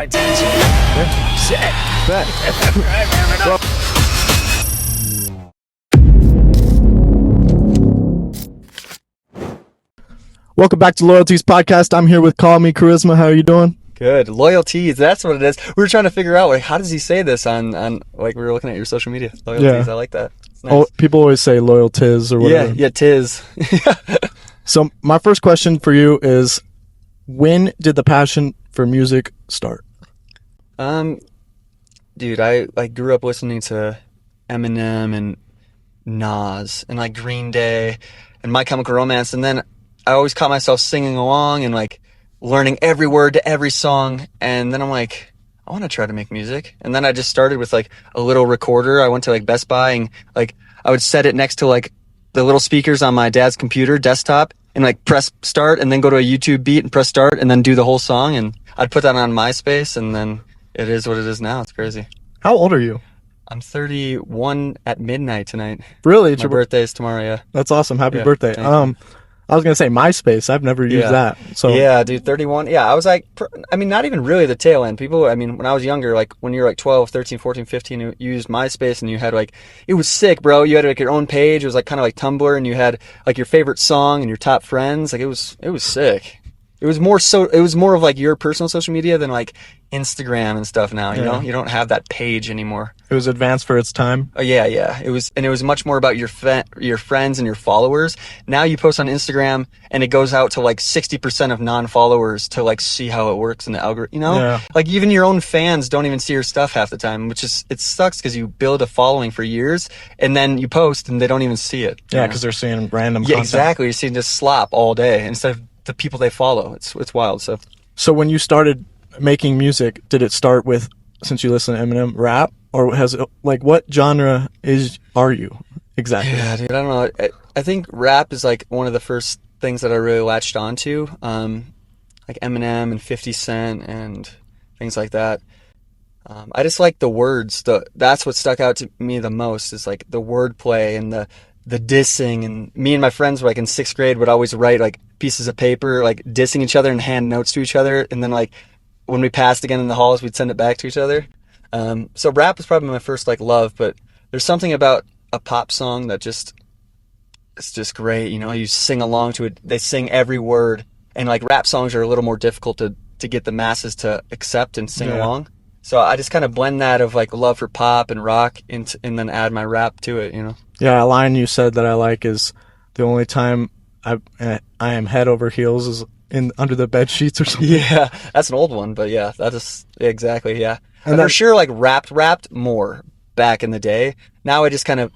Attention. Set. Bet. Welcome back to LoyalTzzz podcast. I'm here with CallMeKarizma. How are you doing? Good. LoyalTzzz, that's what it is. We were trying to figure out, like, how does he say this on like, we were looking at your social media. LoyalTzzz, I like that. It's nice. Oh, people always say LoyalTzzz or whatever. Yeah, Tiz. So my first question for you is, when did the passion for music start? Dude, I grew up listening to Eminem and Nas and like Green Day and My Chemical Romance, and then I always caught myself singing along and like learning every word to every song, and then I'm like, I want to try to make music. And then I just started with like a little recorder. I went to like Best Buy and like I would set it next to like the little speakers on my dad's computer desktop and like press start and then go to a YouTube beat and press start and then do the whole song, and I'd put that on MySpace, and then it is what it is now. It's crazy. How old are you? I'm 31 at midnight tonight. Really? My birthday is tomorrow, yeah. That's awesome. Happy Yeah, birthday. thank you. I was going to say MySpace. I've never used that. So yeah, dude, 31. Yeah, I was like, I mean, not even really the tail end. People, I mean, when I was younger, like when you were like 12, 13, 14, 15, you used MySpace and you had like, it was sick, bro. You had like your own page. It was like kind of like Tumblr, and you had like your favorite song and your top friends. Like it was sick. It was more of like your personal social media than like Instagram and stuff now, you know? You don't have that page anymore. it was advanced for its time. Oh yeah. It was much more about your friends and your followers. Now you post on Instagram and it goes out to like 60% of non-followers to like see how it works in the algorithm, you know? Yeah. Like even your own fans don't even see your stuff half the time, which is, it sucks because you build a following for years and then you post and they don't even see it. Yeah, because they're seeing random Yeah, content. exactly. You're seeing just slop all day instead of the people they follow. It's wild. So when you started making music, did it start with, since you listen to Eminem, rap? Or has it, like, what genre are you exactly? Yeah, dude, I don't know. I think rap is like one of the first things that I really latched onto. Like Eminem and 50 Cent and things like that. I just like the words. That's what stuck out to me the most, is like the wordplay and the dissing. And me and my friends were like in 6th grade would always write like pieces of paper like dissing each other and hand notes to each other, and then like when we passed again in the halls we'd send it back to each other. So rap was probably my first like love, but there's something about a pop song that it's just great, you know. You sing along to it, they sing every word, and like rap songs are a little more difficult to get the masses to accept and sing along. So I just kind of blend that of like love for pop and rock and then add my rap to it, you know. Yeah, a line you said that I like is, the only time I am head over heels is under the bed sheets or something. Yeah, that's an old one, but yeah, that is exactly, yeah. And for sure, like rapped more back in the day. Now I just kind of,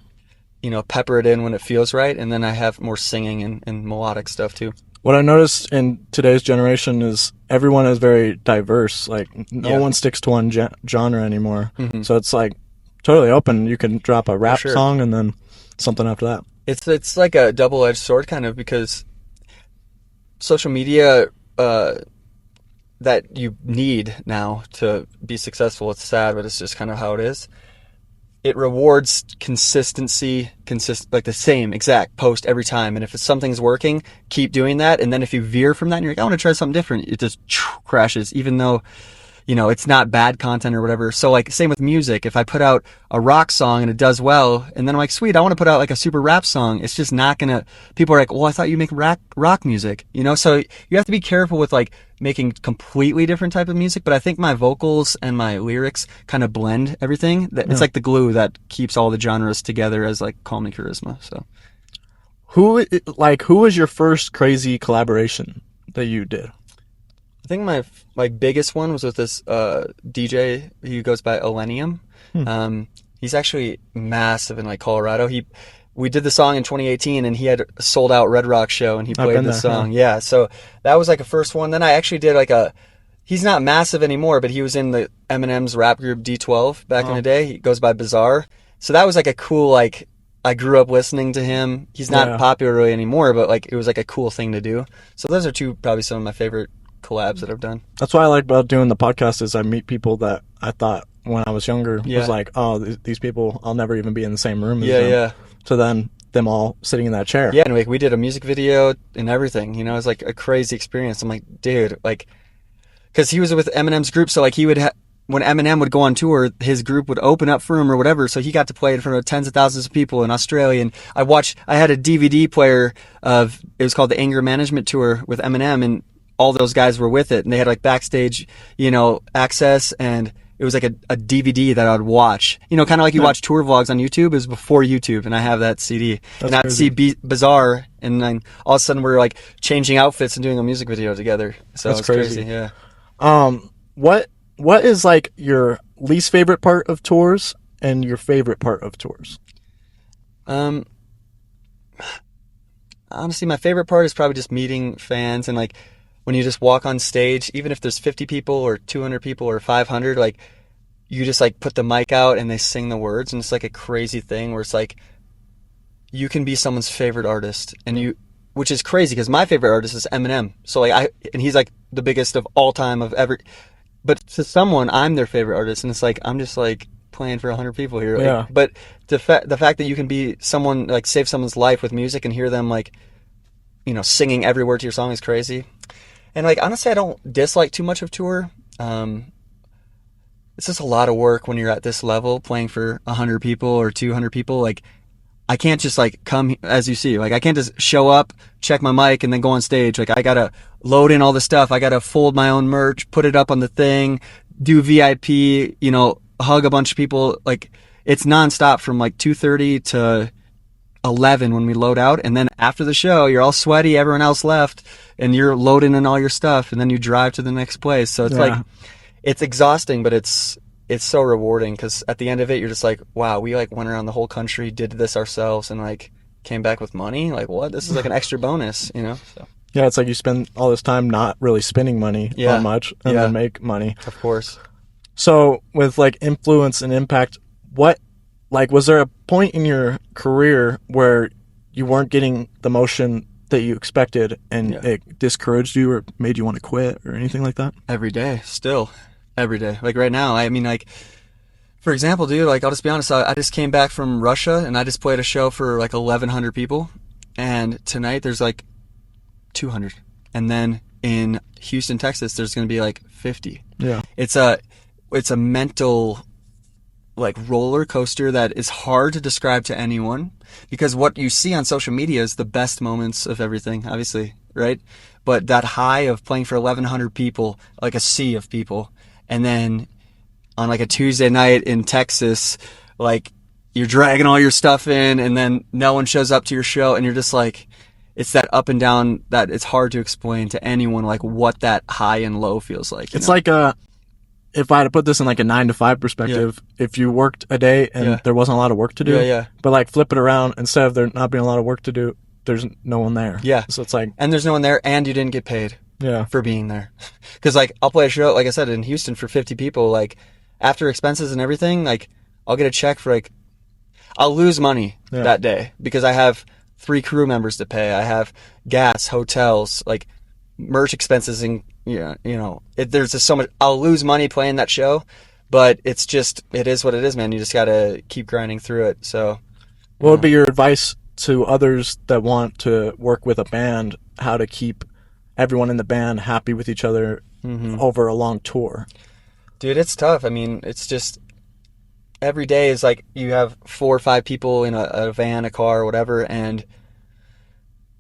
you know, pepper it in when it feels right, and then I have more singing and melodic stuff too. What I noticed in today's generation is everyone is very diverse. Like no one sticks to one genre anymore. Mm-hmm. So it's like totally open. You can drop a rap song and then something after that. It's like a double-edged sword kind of, because social media that you need now to be successful, it's sad, but it's just kind of how it is. It rewards consistency, like the same exact post every time. And if something's working, keep doing that. And then if you veer from that and you're like, I want to try something different, it just crashes, even though, you know, it's not bad content or whatever. So like same with music. If I put out a rock song and it does well, and then I'm like, sweet, I want to put out like a super rap song, it's just not gonna, people are like, well, I thought you make rock music, you know? So you have to be careful with like making completely different type of music. But I think my vocals and my lyrics kind of blend everything. It's like the glue that keeps all the genres together as like CallMeKarizma. So who was your first crazy collaboration that you did? I think my biggest one was with this DJ who goes by Illenium. He's actually massive in like Colorado. We did the song in 2018, and he had a sold out Red Rock show, and he played the song. Yeah, so that was like a first one. Then I actually did like he's not massive anymore, but he was in the Eminem's rap group D12 back in the day. He goes by Bizarre. So that was like a cool, like, I grew up listening to him. He's not popular really anymore, but like it was like a cool thing to do. So those are probably some of my favorite collabs that I've done. That's what I like about doing the podcast, is I meet people that I thought when I was younger was like, oh, these people, I'll never even be in the same room as them. Yeah. So then them all sitting in that chair. Yeah, and we did a music video and everything, you know. It was like a crazy experience. I'm like, dude, like because he was with Eminem's group, so like he would when Eminem would go on tour, his group would open up for him or whatever, so he got to play in front of tens of thousands of people in Australia. And I had a DVD player of, it was called the Anger Management Tour with Eminem, and all those guys were with it, and they had like backstage, access, and it was like a DVD that I would watch, kind of like you watch tour vlogs on YouTube. It was before YouTube, and I have that CD. That's and I'd see Bizarre, and then all of a sudden we're like changing outfits and doing a music video together. So it's crazy. Yeah. What is like your least favorite part of tours and your favorite part of tours? Honestly, my favorite part is probably just meeting fans, and like when you just walk on stage, even if there's 50 people or 200 people or 500, like you just like put the mic out and they sing the words, and it's like a crazy thing where it's like you can be someone's favorite artist, which is crazy because my favorite artist is Eminem. So like and he's like the biggest of all time of ever. But to someone, I'm their favorite artist, and it's like I'm just like playing for 100 people here. Like, yeah. But the fact that you can be someone, like save someone's life with music and hear them like, singing every word to your song is crazy. And like honestly, I don't dislike too much of tour. It's just a lot of work when you're at this level, playing for 100 people or 200 people. Like I can't just like come, as you see, like I can't just show up, check my mic, and then go on stage. Like I gotta load in all the stuff. I gotta fold my own merch, put it up on the thing, do VIP, hug a bunch of people. Like it's nonstop from like 2:30 to 11 when we load out, and then after the show, you're all sweaty. Everyone else left, and you're loading in all your stuff, and then you drive to the next place. So it's like it's exhausting, but it's so rewarding because at the end of it, you're just like, wow, we like went around the whole country, did this ourselves, and like came back with money. Like what? This is like an extra bonus, So. Yeah, it's like you spend all this time not really spending money on much, and then make money. Of course. So with like influence and impact, was there a point in your career where you weren't getting the motion that you expected, and it discouraged you or made you want to quit or anything like that? Every day, still. Every day. Like right now, I mean, like, for example, dude, like I'll just be honest, I just came back from Russia and I just played a show for like 1,100 people, and tonight there's like 200, and then in Houston, Texas, there's going to be like 50. Yeah. It's a mental like roller coaster that is hard to describe to anyone, because what you see on social media is the best moments of everything, obviously, right? But that high of playing for 1,100 people, like a sea of people, and then on like a Tuesday night in Texas, like you're dragging all your stuff in, and then no one shows up to your show, and you're just like, it's that up and down that it's hard to explain to anyone, like what that high and low feels like. It's like if I had to put this in like a 9-to-5 perspective, if you worked a day and there wasn't a lot of work to do, but like flip it around, instead of there not being a lot of work to do, there's no one there. Yeah. So it's like, and there's no one there, and you didn't get paid. For being there. Because like I'll play a show, like I said, in Houston for 50 people, like after expenses and everything, like I'll get a check for like, I'll lose money that day because I have 3 crew members to pay. I have gas, hotels, like merch expenses, and there's just so much. I'll lose money playing that show, but it is what it is, man. You just gotta keep grinding through it. So what would be your advice to others that want to work with a band, how to keep everyone in the band happy with each other over a long tour? Dude, it's tough. I mean, it's just every day is like you have 4 or 5 people in a van, a car, or whatever, and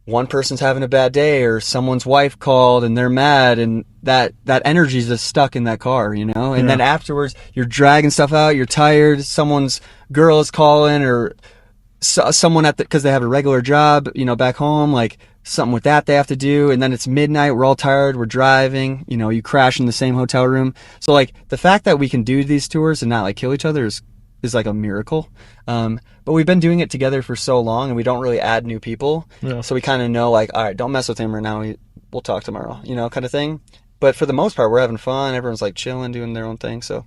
one person's having a bad day, or someone's wife called and they're mad, and that energy is just stuck in that car, and then afterwards you're dragging stuff out, you're tired, someone's girl is calling, or someone because they have a regular job, back home, like something with that they have to do, and then it's midnight, we're all tired, we're driving, you crash in the same hotel room. So like the fact that we can do these tours and not like kill each other is like a miracle. But we've been doing it together for so long, and we don't really add new people. So we kind of know, like, all right, don't mess with him right now, we'll talk tomorrow, kind of thing. But for the most part, we're having fun, everyone's like chilling, doing their own thing. So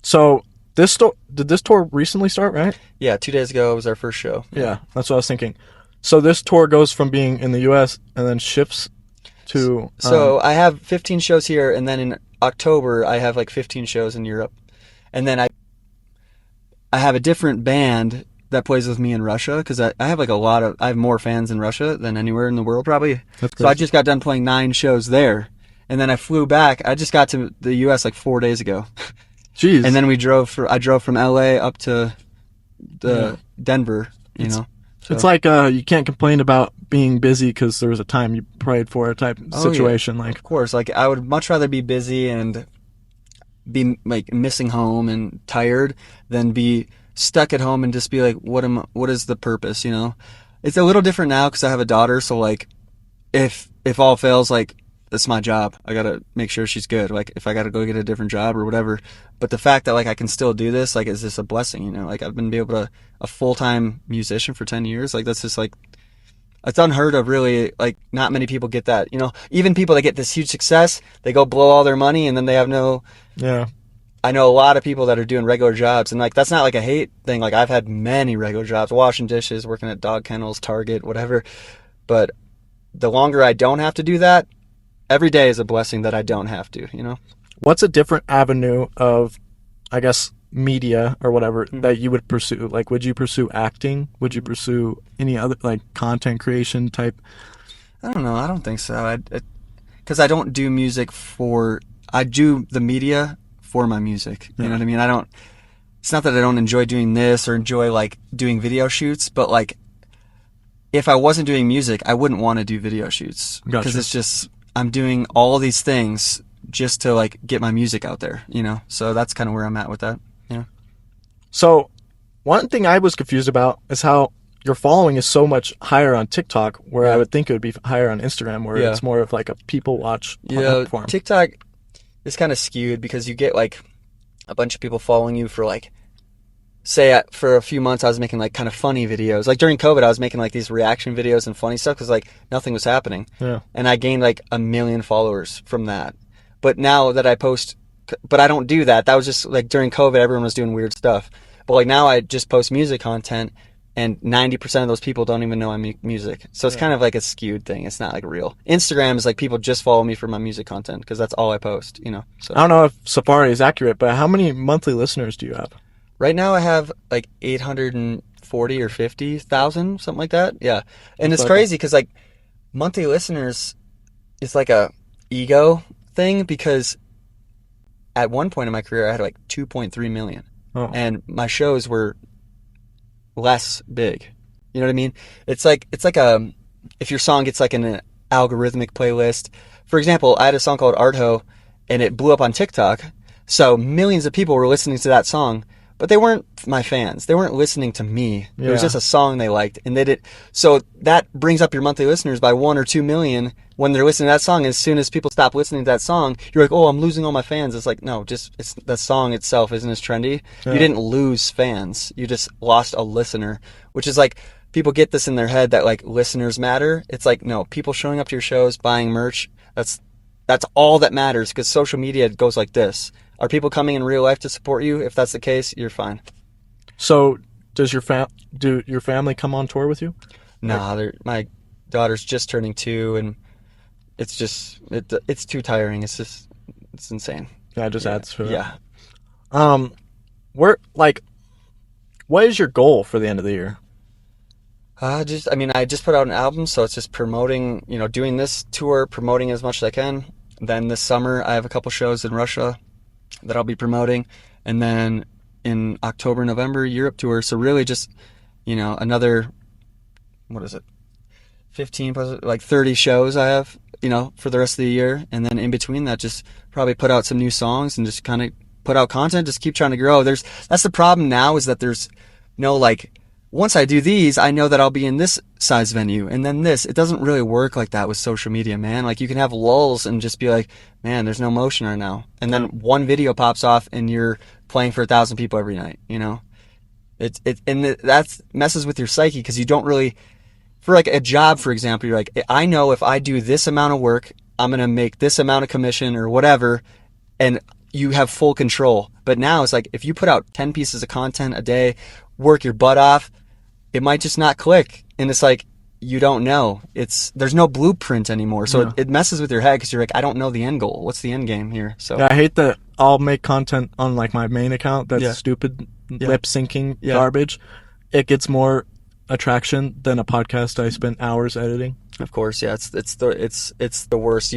So did this tour recently start, right? Yeah, 2 days ago was our first show. Yeah, that's what I was thinking. So this tour goes from being in the U.S. and then shifts to... So I have 15 shows here, and then in October I have like 15 shows in Europe. And then I have a different band that plays with me in Russia, because I have like I have more fans in Russia than anywhere in the world probably. So I just got done playing 9 shows there. And then I flew back. I just got to the U.S. like 4 days ago. Jeez. And then I drove from L.A. up to Denver, you know. So. It's like you can't complain about being busy because there was a time you prayed for it type situation. Yeah. Like, of course, like I would much rather be busy and be like missing home and tired than be stuck at home and just be like, what is the purpose, you know? It's a little different now because I have a daughter, so like if all fails, like that's my job. I gotta make sure she's good. Like if I gotta go get a different job or whatever. But the fact that like I can still do this, like, is this a blessing? You know, like I've been able to a full-time musician for 10 years. Like that's just like, it's unheard of, really. Like not many people get that. You know, even people that get this huge success, they go blow all their money and then they have no. Yeah. I know a lot of people that are doing regular jobs, and like that's not like a hate thing. Like I've had many regular jobs, washing dishes, working at dog kennels, Target, whatever. But the longer I don't have to do that, every day is a blessing that I don't have to, you know? What's a different avenue of, I guess, media or whatever that you would pursue? Like, would you pursue acting? Would you pursue any other, like, content creation type? I don't know. I don't think so. Because I don't do music I do the media for my music. You know what I mean? It's not that I don't enjoy doing this or enjoy, like, doing video shoots, but, like, if I wasn't doing music, I wouldn't want to do video shoots. Because it's just, I'm doing all these things just to like get my music out there, you know? So that's kind of where I'm at with that. Yeah. So one thing I was confused about is how your following is so much higher on TikTok, where I would think it would be higher on Instagram, where it's more of like a people watch platform. TikTok is kind of skewed because you get like a bunch of people following you for like, say for a few months I was making like kind of funny videos. Like during COVID I was making like these reaction videos and funny stuff because like nothing was happening. Yeah. And I gained like 1 million followers from that. But now that I post, but I don't do that. That was just like during COVID, everyone was doing weird stuff. But like now I just post music content and 90% of those people don't even know I make music. So it's kind of like a skewed thing. It's not like real. Instagram is like people just follow me for my music content because that's all I post, you know? So I don't know if Safari is accurate, but how many monthly listeners do you have? Right now I have like 840 or 50,000, something like that. Yeah. And it's crazy because like monthly listeners is like a ego thing because at one point in my career I had like 2.3 million and my shows were less big. You know what I mean? It's like if your song gets like in an algorithmic playlist. For example, I had a song called Artho and it blew up on TikTok. So millions of people were listening to that song. But they weren't my fans. They weren't listening to me. It was just a song they liked. And they did. So that brings up your monthly listeners by 1 or 2 million when they're listening to that song. As soon as people stop listening to that song, you're like, oh, I'm losing all my fans. It's like, no, it's the song itself isn't as trendy. Yeah. You didn't lose fans. You just lost a listener, which is like, people get this in their head that like listeners matter. It's like, no, people showing up to your shows, buying merch, that's all that matters because social media goes like this. Are people coming in real life to support you? If that's the case, you're fine. So, does your family come on tour with you? Nah, my daughter's just turning 2, and it's just it's too tiring. It's insane. Yeah, it just adds to it. Yeah. What is your goal for the end of the year? I just put out an album, so it's just promoting. You know, doing this tour, promoting as much as I can. Then this summer, I have a couple shows in Russia that I'll be promoting, and then in October, November, Europe tour. So really just, you know, another, 15 plus, like 30 shows I have, you know, for the rest of the year. And then in between that, just probably put out some new songs and just kind of put out content, just keep trying to grow. That's the problem now, is that there's no like, once I do these, I know that I'll be in this size venue and then this. It doesn't really work like that with social media, man. Like you can have lulls and just be like, man, there's no motion right now. And then one video pops off and you're playing for 1,000 people every night, you know? That messes with your psyche because you don't really, for like a job, for example, you're like, I know if I do this amount of work, I'm going to make this amount of commission or whatever, and you have full control. But now it's like, if you put out 10 pieces of content a day, work your butt off, it might just not click. And it's like, you don't know. There's no blueprint anymore. So it messes with your head because you're like, I don't know the end goal. What's the end game here? So yeah, I hate that I'll make content on like my main account that's stupid lip syncing garbage. It gets more attraction than a podcast I spent hours editing. Of course, yeah. It's the worst.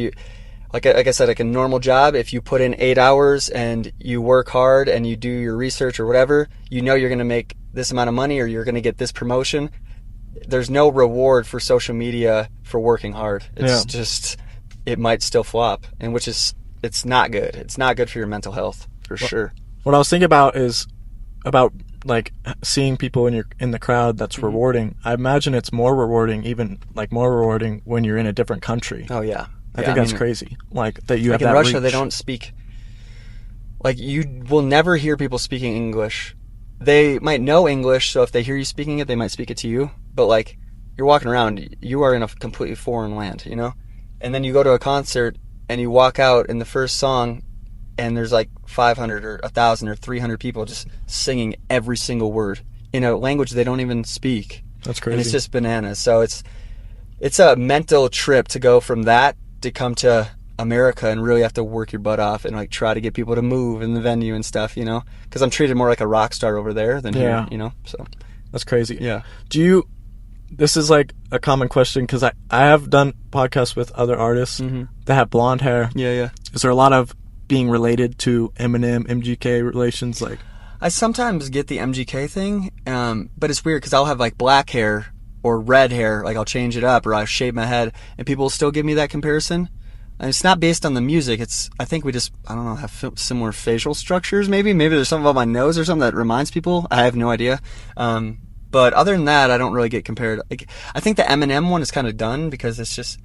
like I said, like a normal job, if you put in 8 hours and you work hard and you do your research or whatever, you know you're going to make this amount of money or you're going to get this promotion. There's no reward for social media for working hard. It's just, it might still flop, and which is, it's not good. It's not good for your mental health, for sure. What I was thinking about is about like seeing people in the crowd that's rewarding. I imagine it's more rewarding, even like more rewarding when you're in a different country. Oh yeah. I think that's crazy. Like that you have in that Russia, reach. they don't speak. Like you will never hear people speaking English. They might know English, so if they hear you speaking it, they might speak it to you. But like you're walking around, you are in a completely foreign land, you know. And then you go to a concert and you walk out in the first song, and there's like 500 or 1,000 or 300 people just singing every single word in a language they don't even speak. That's crazy. And it's just bananas. So it's a mental trip to go from that to come to America and really have to work your butt off and like try to get people to move in the venue and stuff, you know, because I'm treated more like a rock star over there than here, you know. So that's crazy. Yeah. This is like a common question because I have done podcasts with other artists that have blonde hair. Yeah. Is there a lot of being related to Eminem, MGK relations? Like, I sometimes get the MGK thing, but it's weird because I'll have like black hair or red hair, like I'll change it up or I'll shave my head, and people will still give me that comparison. And it's not based on the music. I think we just, I don't know, have similar facial structures maybe. Maybe there's something about my nose or something that reminds people. I have no idea. But other than that, I don't really get compared. Like, I think the Eminem one is kind of done because it's just,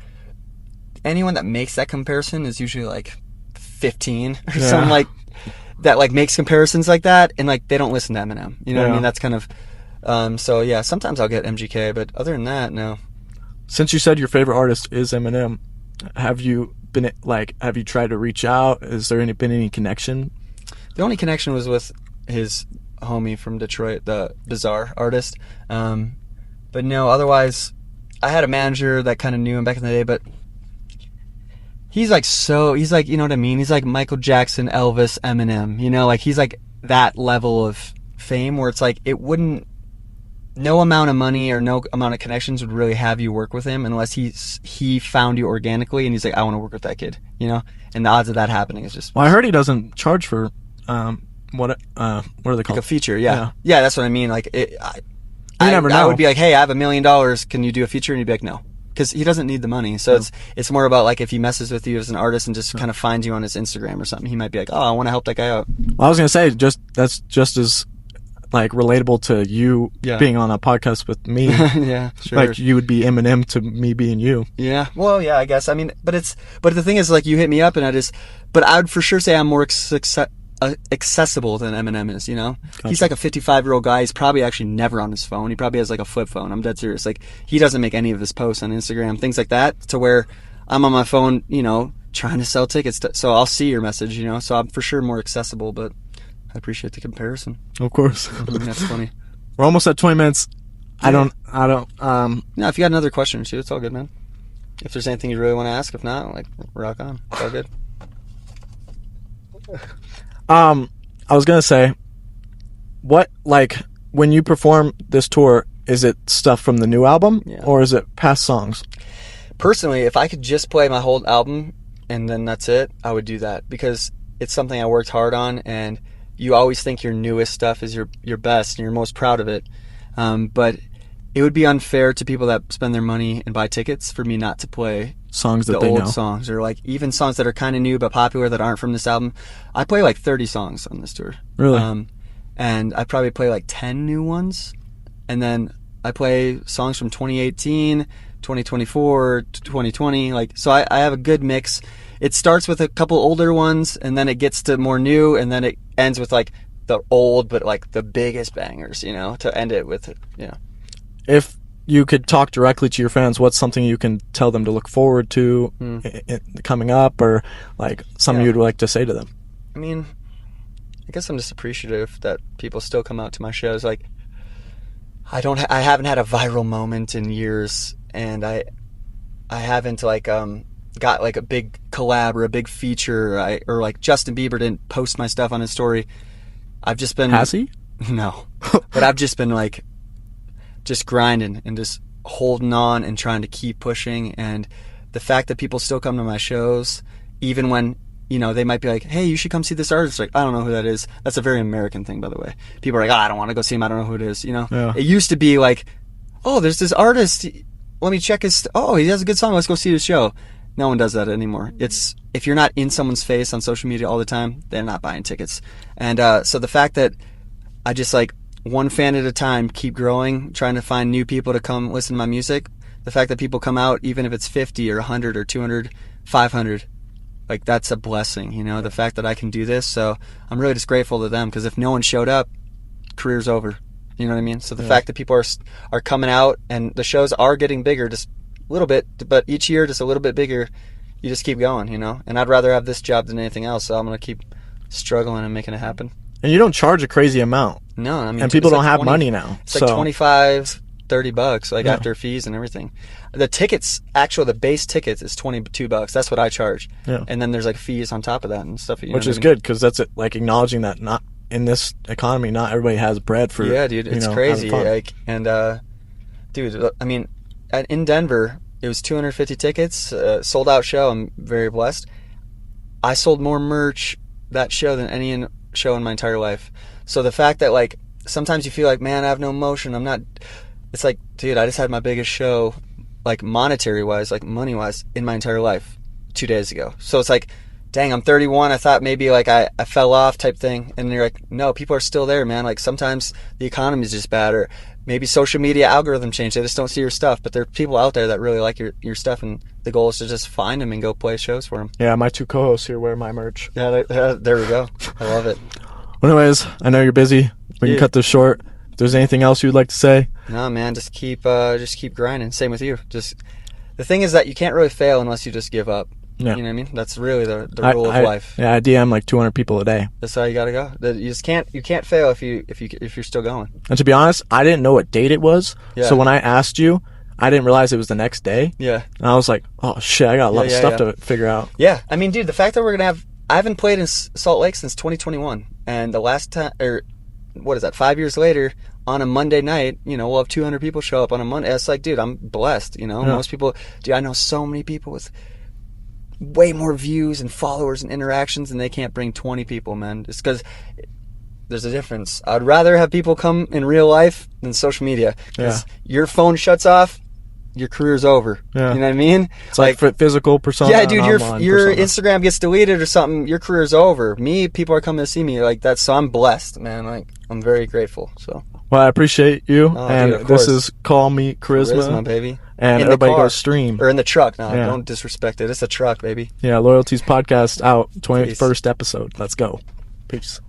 anyone that makes that comparison is usually like 15 or something like that, like makes comparisons like that, and like they don't listen to Eminem. You know what I mean? That's kind of, so yeah, sometimes I'll get MGK, but other than that, no. Since you said your favorite artist is Eminem, have you tried to reach out? Is there been any connection? The only connection was with his homie from Detroit, the Bizarre artist. But no, otherwise, I had a manager that kind of knew him back in the day, but he's like, you know what I mean? He's like Michael Jackson, Elvis, Eminem, you know, like he's like that level of fame where it's like, no amount of money or no amount of connections would really have you work with him unless he found you organically and he's like, I want to work with that kid, you know? And the odds of that happening is just... Well, I heard he doesn't charge for, what are they called? Like a feature, yeah. Yeah, that's what I mean. Like, I never know. I would be like, hey, I have $1 million. Can you do a feature? And he'd be like, no. Because he doesn't need the money. So it's more about like if he messes with you as an artist and just kind of finds you on his Instagram or something, he might be like, oh, I want to help that guy out. Well, I was going to say, that's just as like relatable to you being on a podcast with me. Yeah, sure. Like you would be Eminem to me being you. Yeah. Well, yeah, I guess. I mean, but the thing is, like, you hit me up and but I would for sure say I'm more accessible than Eminem is, you know? Gotcha. He's like a 55-year-old guy. He's probably actually never on his phone. He probably has like a flip phone. I'm dead serious. Like, he doesn't make any of his posts on Instagram, things like that, to where I'm on my phone, you know, trying to sell tickets. So I'll see your message, you know? So I'm for sure more accessible, but I appreciate the comparison. Of course. That's funny. We're almost at 20 minutes. Yeah. I don't. No, if you got another question or two, it's all good, man. If there's anything you really want to ask, if not, like, rock on. It's all good. I was gonna say, what, like, when you perform this tour, is it stuff from the new album or is it past songs? Personally, if I could just play my whole album and then that's it, I would do that because it's something I worked hard on, and you always think your newest stuff is your best and you're most proud of it. But it would be unfair to people that spend their money and buy tickets for me not to play songs that the they old know. Songs, or like even songs that are kind of new but popular that aren't from this album. I play like 30 songs on this tour. Really? And I probably play like 10 new ones, and then I play songs from 2018, 2024, 2020. Like, so I have a good mix. It starts with a couple older ones, and then it gets to more new, and then it ends with like the old but like the biggest bangers, you know, to end it with, you know. If you could talk directly to your fans, what's something you can tell them to look forward to coming up, or like something you'd like to say to them? I mean, I guess I'm just appreciative that people still come out to my shows. Like, I haven't had a viral moment in years, and I haven't like got like a big collab or a big feature, or like Justin Bieber didn't post my stuff on his story. I've just been... Has he? No. But I've just been like just grinding and just holding on and trying to keep pushing, and the fact that people still come to my shows even when, you know, they might be like, hey, you should come see this artist. Like, I don't know who that is. That's a very American thing, by the way. People are like, I don't want to go see him. I don't know who it is. You know, It used to be like, oh, there's this artist. Let me check his. Oh, he has a good song. Let's go see his show. No one does that anymore. It's if you're not in someone's face on social media all the time, they're not buying tickets. And so the fact that I just like one fan at a time keep growing, trying to find new people to come listen to my music. The fact that people come out, even if it's 50 or 100 or 200, 500, like that's a blessing, you know, the fact that I can do this. So I'm really just grateful to them, because if no one showed up, career's over. You know what I mean? So the fact that people are coming out and the shows are getting bigger just a little bit, but each year just a little bit bigger, you just keep going, you know? And I'd rather have this job than anything else, so I'm going to keep struggling and making it happen. And you don't charge a crazy amount. No, I mean, and people don't have money now. It's like $25-$30, like after fees and everything. The tickets, the base tickets is $22. That's what I charge. Yeah. And then there's like fees on top of that and stuff. Which is good, because that's like acknowledging that not in this economy, not everybody has bread for. Yeah, dude, it's crazy. Like, and dude, I mean, in Denver, it was 250 tickets, sold out show. I'm very blessed. I sold more merch that show than any show in my entire life. So the fact that like sometimes you feel like, man, I have no emotion. I'm not. It's like, dude, I just had my biggest show, like monetary wise, like money wise, in my entire life 2 days ago. So it's like, dang, I'm 31. I thought maybe like I fell off type thing. And you're like, no, people are still there, man. Like sometimes the economy is just bad, or maybe social media algorithm changed. They just don't see your stuff. But there are people out there that really like your stuff, and the goal is to just find them and go play shows for them. Yeah, my two co-hosts here wear my merch. Yeah, there we go. I love it. Well, anyways, I know you're busy. We can cut this short. If there's anything else you'd like to say? No, man, just keep grinding. Same with you. Just the thing is that you can't really fail unless you just give up. Yeah. You know what I mean? That's really the rule of life. Yeah, I DM like 200 people a day. That's how you gotta go. You just can't fail if you're still going. And to be honest, I didn't know what date it was. Yeah. So when I asked you, I didn't realize it was the next day. Yeah. And I was like, oh shit, I got a lot of stuff to figure out. Yeah. I mean, dude, the fact that I haven't played in Salt Lake since 2021, and the last time, or what is that, 5 years later, on a Monday night, you know, we'll have 200 people show up on a Monday. It's like, dude, I'm blessed, you know. Yeah. Most people, dude, I know so many people with way more views and followers and interactions, and they can't bring 20 people, man. It's because there's a difference. I'd rather have people come in real life than social media. Because your phone shuts off, your career's over. Yeah. You know what I mean? It's like physical persona. Yeah, dude, your Instagram gets deleted or something, your career's over. Me, people are coming to see me like that, so I'm blessed, man. Like, I'm very grateful. So. Well, I appreciate you, and dude, this is Call Me Charisma, baby. And everybody go stream. Or in the truck. No, don't disrespect it. It's a truck, baby. Yeah, LoyalTzzz podcast out, 21st episode. Let's go. Peace.